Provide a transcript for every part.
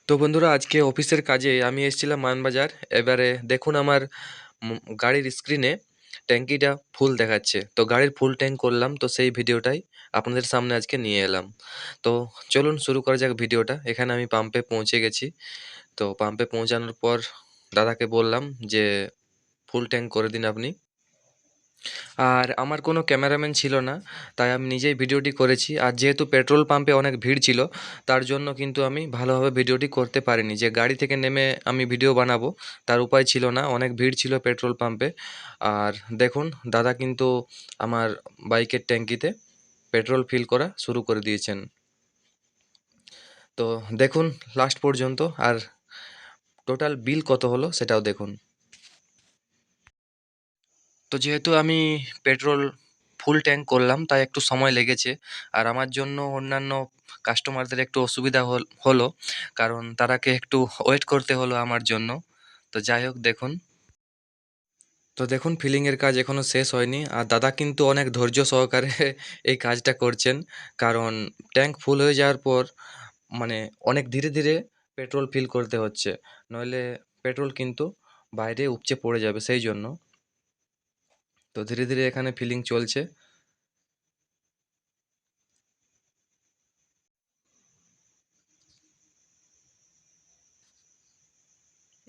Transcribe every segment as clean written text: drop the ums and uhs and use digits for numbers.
তো বন্ধুরা, আজকে অফিসের কাজে আমি এসেছিলাম মানবাজার। এবারে দেখুন আমার গাড়ির স্ক্রিনে ট্যাঙ্কিটা ফুল দেখাচ্ছে। তো গাড়ির ফুল ট্যাঙ্ক করলাম, তো সেই ভিডিওটাই আপনাদের সামনে আজকে নিয়ে এলাম। তো চলুন শুরু করা যাক ভিডিওটা। এখানে আমি পাম্পে পৌঁছে গেছি। তো পাম্পে পৌঁছানোর পর দাদাকে বললাম যে ফুল ট্যাঙ্ক করে দিন আপনি। আর আমার কোনো ক্যামেরাম্যান ছিল না, তাই আমি নিজেই ভিডিওটি করেছি। আর যেহেতু পেট্রোল পাম্পে অনেক ভিড় ছিল, তার জন্য কিন্তু আমি ভালোভাবে ভিডিওটি করতে পারিনি। যে গাড়ি থেকে নেমে আমি ভিডিও বানাবো তার উপায় ছিল না, অনেক ভিড় ছিল পেট্রোল পাম্পে। আর দেখুন দাদা কিন্তু আমার বাইকের ট্যাঙ্কিতে পেট্রোল ফিল করা শুরু করে দিয়েছেন। তো দেখুন লাস্ট পর্যন্ত, আর টোটাল বিল কত হলো সেটাও দেখুন। তো যেহেতু আমি পেট্রোল ফুল ট্যাঙ্ক করলাম, তাই একটু সময় লেগেছে। আর আমার জন্য অন্যান্য কাস্টমারদের একটু অসুবিধা হলো, কারণ তারাকে একটু ওয়েট করতে হলো আমার জন্য। তো যাই হোক দেখুন। তো দেখুন ফিলিংয়ের কাজ এখনও শেষ হয়নি, আর দাদা কিন্তু অনেক ধৈর্য সহকারে এই কাজটা করছেন। কারণ ট্যাঙ্ক ফুল হয়ে যাওয়ার পর মানে অনেক ধীরে ধীরে পেট্রোল ফিল করতে হচ্ছে, নইলে পেট্রোল কিন্তু বাইরে উপচে পড়ে যাবে, সেই জন্য। তো ধীরে ধীরে এখানে ফিলিং চলছে।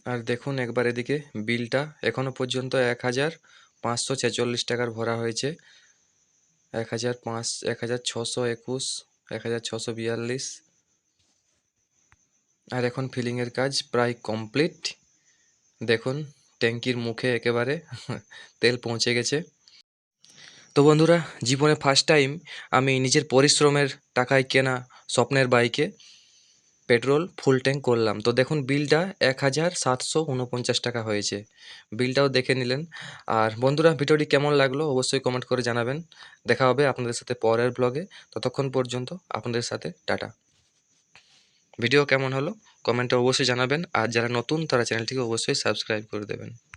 আর দেখুন একবার এদিকে বিলটা এখনো পর্যন্ত ১,৫৪৬ টাকার ভরা হয়েছে। ১,৬২১, ১,৬৪২। আর এখন ফিলিংয়ের কাজ প্রায় কমপ্লিট। দেখুন ট্যাঙ্কির মুখে একেবারে তেল পৌঁছে গেছে। তো বন্ধুরা, জীবনে ফার্স্ট টাইম আমি নিজের পরিশ্রমের টাকায় কেনা স্বপ্নের বাইকে পেট্রোল ফুল ট্যাঙ্ক করলাম। তো দেখুন বিলটা ১,৭৪৯ টাকা হয়েছে। বিলটাও দেখে নিলেন। আর বন্ধুরা, ভিডিওটি কেমন লাগলো অবশ্যই কমেন্ট করে জানাবেন। দেখা হবে আপনাদের সাথে পরের ব্লগে। ততক্ষণ পর্যন্ত আপনাদের সাথে টাটা। ভিডিও কেমন হলো কমেন্টে অবশ্যই জানাবেন। আর যারা নতুন তারা চ্যানেলটিকে অবশ্যই সাবস্ক্রাইব করে দেবেন।